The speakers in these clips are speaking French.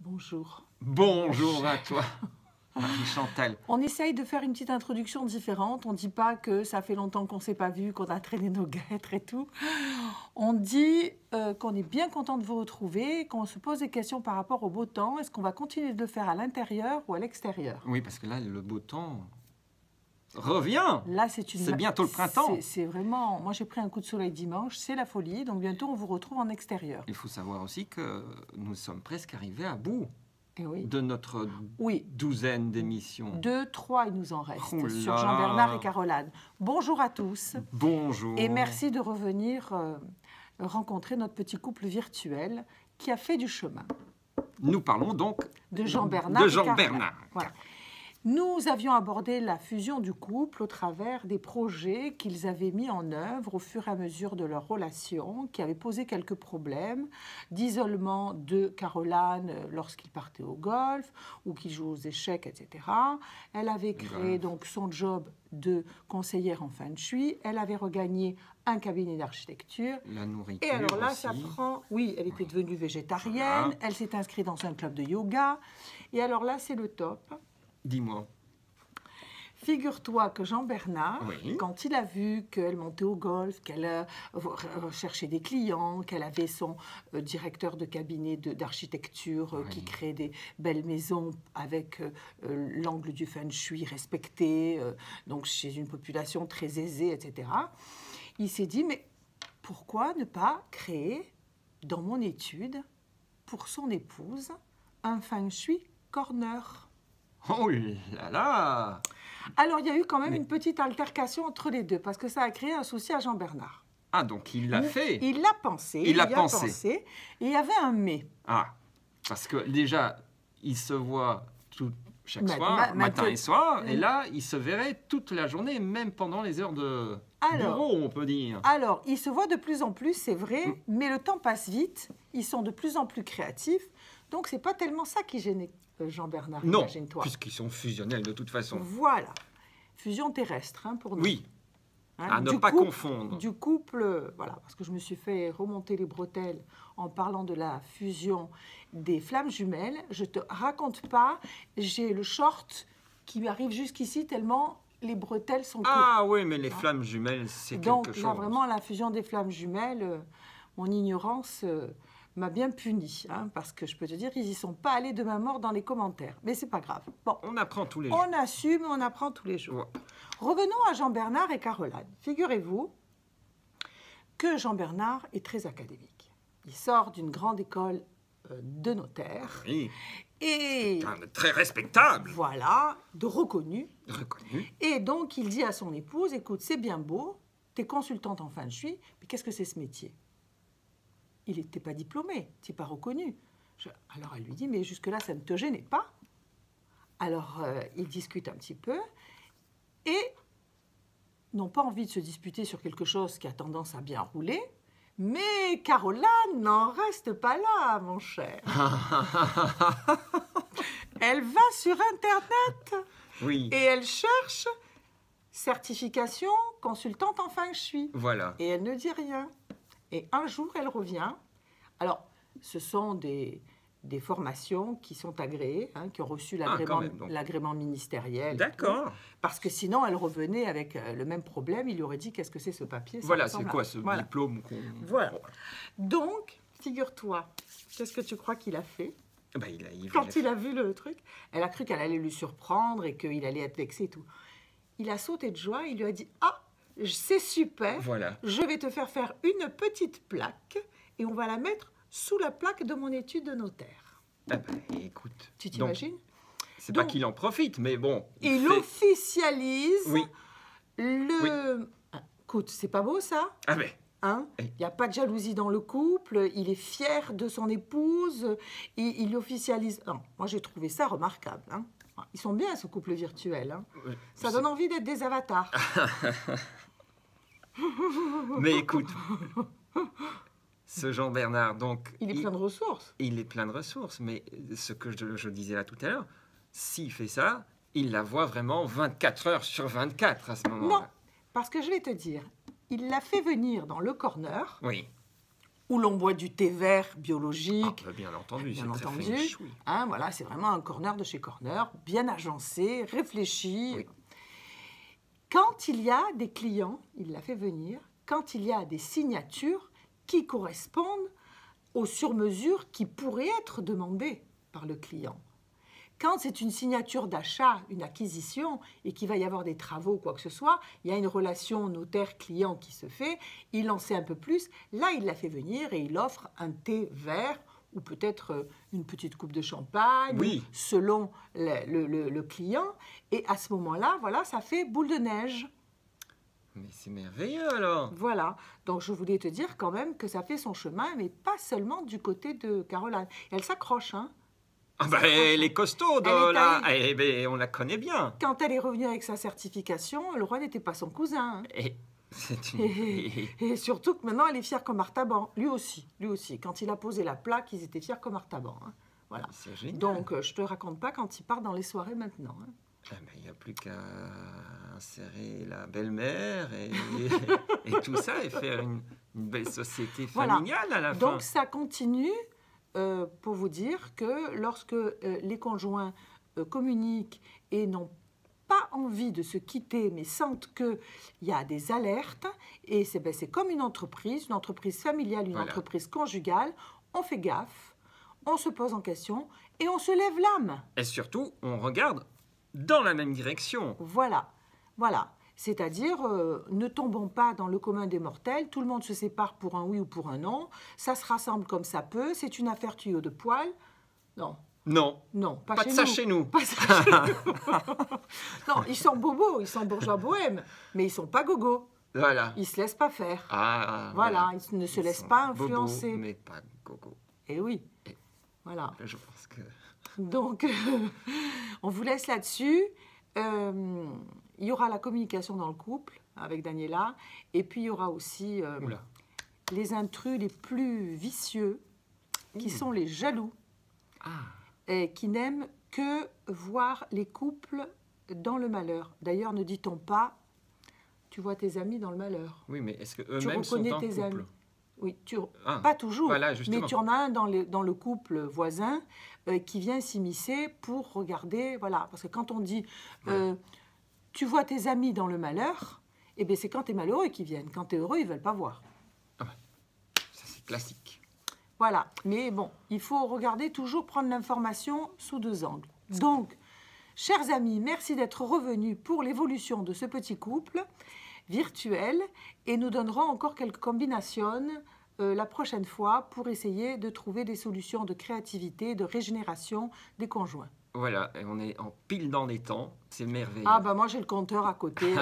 Bonjour. Bonjour à toi, Marie-Chantal. On essaye de faire une petite introduction différente. On ne dit pas que ça fait longtemps qu'on ne s'est pas vu, qu'on a traîné nos guêtres et tout. On dit qu'on est bien content de vous retrouver, qu'on se pose des questions par rapport au beau temps. Est-ce qu'on va continuer de le faire à l'intérieur ou à l'extérieur? Oui, parce que là, le beau temps revient. Là, c'est bientôt le printemps. C'est vraiment... Moi, j'ai pris un coup de soleil dimanche, c'est la folie. Donc bientôt, on vous retrouve en extérieur. Il faut savoir aussi que nous sommes presque arrivés à bout oui. de notre douzaine d'émissions. 2, 3, il nous en reste, Oh sur Jean-Bernard et Caroline. Bonjour à tous. Bonjour. Et merci de revenir rencontrer notre petit couple virtuel qui a fait du chemin. Nous parlons donc de Jean-Bernard. Voilà. Nous avions abordé la fusion du couple au travers des projets qu'ils avaient mis en œuvre au fur et à mesure de leur relation, qui avaient posé quelques problèmes d'isolement de Caroline lorsqu'il partait au golf ou qu'il jouait aux échecs, etc. Elle avait créé donc son job de conseillère en feng shui. Elle avait regagné un cabinet d'architecture. La nourriture. Et alors là, aussi. ça prend... Oui, elle était devenue végétarienne. Voilà. Elle s'est inscrite dans un club de yoga. Et alors là, c'est le top. Dis-moi. Figure-toi que Jean-Bernard, quand il a vu qu'elle montait au golf, qu'elle recherchait des clients, qu'elle avait son directeur de cabinet d'architecture qui crée des belles maisons avec l'angle du feng shui respecté, donc chez une population très aisée, etc., il s'est dit, mais pourquoi ne pas créer dans mon étude, pour son épouse, un feng shui corner? Oh là là! Alors, il y a eu quand même une petite altercation entre les deux, parce que ça a créé un souci à Jean-Bernard. Ah, donc il l'a fait. Il l'a pensé. Il l'a pensé. Et il y avait un mais. Ah, parce que déjà, il se voit chaque soir, matin et soir, et là, il se verrait toute la journée, même pendant les heures de bureau, on peut dire. Alors, ils se voient de plus en plus, c'est vrai, mais le temps passe vite, ils sont de plus en plus créatifs, donc c'est pas tellement ça qui gênait Jean-Bernard, imagine-toi. Non, puisqu'ils sont fusionnels de toute façon. Voilà, fusion terrestre pour nous. Oui, à ne pas confondre. Du couple, voilà, parce que je me suis fait remonter les bretelles en parlant de la fusion des flammes jumelles. Je te raconte pas, j'ai le short qui arrive jusqu'ici tellement les bretelles sont courtes. Ah oui, mais les flammes jumelles, c'est quelque chose. Donc là, vraiment, la fusion des flammes jumelles, mon ignorance... m'a bien puni, parce que je peux te dire, ils n'y sont pas allés de main morte dans les commentaires. Mais c'est pas grave. Bon, on apprend tous les jours. On assume, on apprend tous les jours. Ouais. Revenons à Jean-Bernard et Caroline. Figurez-vous que Jean-Bernard est très académique. Il sort d'une grande école de notaire. Oui. Et très respectable. Voilà, de reconnu. Et donc, il dit à son épouse, écoute, c'est bien beau, tu es consultante en feng shui, mais qu'est-ce que c'est ce métier ? Il n'était pas diplômé, tu n'es pas reconnu. Alors elle lui dit, mais jusque-là, ça ne te gênait pas. Alors ils discutent un petit peu et n'ont pas envie de se disputer sur quelque chose qui a tendance à bien rouler. Mais Caroline n'en reste pas là, mon cher. Elle va sur Internet et elle cherche certification consultante en feng shui. Voilà. Et elle ne dit rien. Et un jour, elle revient. Alors, ce sont des formations qui sont agréées, qui ont reçu l'agrément ministériel. D'accord. Parce que sinon, elle revenait avec le même problème. Il lui aurait dit, qu'est-ce que c'est ce papier? Voilà, c'est quoi ce diplôme Voilà. Donc, figure-toi, qu'est-ce que tu crois qu'il a fait? Quand il a vu le truc, elle a cru qu'elle allait lui surprendre et qu'il allait être vexé et tout. Il a sauté de joie, il lui a dit, ah, c'est super, je vais te faire une petite plaque et on va la mettre sous la plaque de mon étude de notaire. Ah ben, écoute. Tu t'imagines? C'est pas qu'il en profite, mais bon. Il officialise le... Écoute, c'est pas beau ça? Ah ben. Il n'y a pas de jalousie dans le couple, il est fier de son épouse, il officialise... Non, moi j'ai trouvé ça remarquable. Ils sont bien ce couple virtuel. Ça donne envie d'être des avatars. Mais écoute, ce Jean-Bernard, donc... Il est plein de ressources. Il est plein de ressources, mais ce que je disais là tout à l'heure, s'il fait ça, il la voit vraiment 24 heures sur 24 à ce moment-là. Non, parce que je vais te dire, il l'a fait venir dans le corner où l'on boit du thé vert biologique. Ah, bien entendu, bien entendu. Hein, voilà, c'est vraiment un corner de chez Corner, bien agencé, réfléchi. Oui. Quand il y a des clients, il l'a fait venir, quand il y a des signatures qui correspondent aux sur-mesures qui pourraient être demandées par le client. Quand c'est une signature d'achat, une acquisition, et qu'il va y avoir des travaux ou quoi que ce soit, il y a une relation notaire-client qui se fait, il en sait un peu plus, là il l'a fait venir et il offre un thé vert ou peut-être une petite coupe de champagne, oui. selon le client. Et à ce moment-là, voilà, ça fait boule de neige. Mais c'est merveilleux alors. Voilà, donc je voulais te dire quand même que ça fait son chemin, mais pas seulement du côté de Caroline. Elle s'accroche, hein. Ah ben, elle est costaud, là. Eh ben, on la connaît bien. Quand elle est revenue avec sa certification, le roi n'était pas son cousin. Hein. Et surtout que maintenant, elle est fière comme Artaban. Lui aussi. Quand il a posé la plaque, ils étaient fiers comme Artaban. Hein. Voilà. C'est génial. Donc, je te raconte pas quand il part dans les soirées maintenant. Hein. Ah ben, il n'y a plus qu'à insérer la belle-mère et tout ça et faire une belle société familiale à la fin. Donc, ça continue. Pour vous dire que lorsque les conjoints communiquent et n'ont pas envie de se quitter, mais sentent qu'il y a des alertes, et c'est comme une entreprise familiale, une entreprise conjugale, on fait gaffe, on se pose en question et on se lève l'âme. Et surtout, on regarde dans la même direction. Voilà. C'est-à-dire, ne tombons pas dans le commun des mortels, tout le monde se sépare pour un oui ou pour un non, ça se rassemble comme ça peut, c'est une affaire tuyau de poil. Non, pas de ça chez nous. Pas ça chez nous. Non, ils sont bobos, ils sont bourgeois bohèmes, mais ils sont pas gogos. Voilà. Ils se laissent pas faire. Voilà, ils ne se laissent pas influencer. Bobos, mais pas gogo. Eh oui, voilà. Je pense que... Donc, on vous laisse là-dessus. Il y aura la communication dans le couple avec Daniela, et puis il y aura aussi les intrus les plus vicieux, qui sont les jaloux, et qui n'aiment que voir les couples dans le malheur. D'ailleurs, ne dit-on pas, tu vois tes amis dans le malheur. Oui, mais est-ce qu'eux-mêmes sont en couple? Amis. Oui, pas toujours, mais tu en as un dans le couple voisin qui vient s'immiscer pour regarder, voilà, parce que quand on dit tu vois tes amis dans le malheur, eh bien c'est quand tu es malheureux qu'ils viennent, quand tu es heureux, ils ne veulent pas voir. Ça c'est classique. Voilà, mais bon, il faut regarder, toujours prendre l'information sous deux angles. Donc, chers amis, merci d'être revenus pour l'évolution de ce petit couple virtuel, et nous donnerons encore quelques combinations la prochaine fois pour essayer de trouver des solutions de créativité, de régénération des conjoints. Voilà, et on est en pile dans les temps, c'est merveilleux. Ah bah moi j'ai le compteur à côté.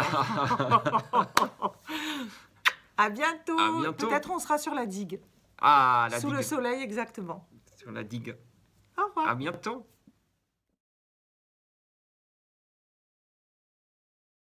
À bientôt. Peut-être on sera sur la digue. Ah, la digue. Sous le soleil, exactement. Sur la digue. Au revoir. À bientôt.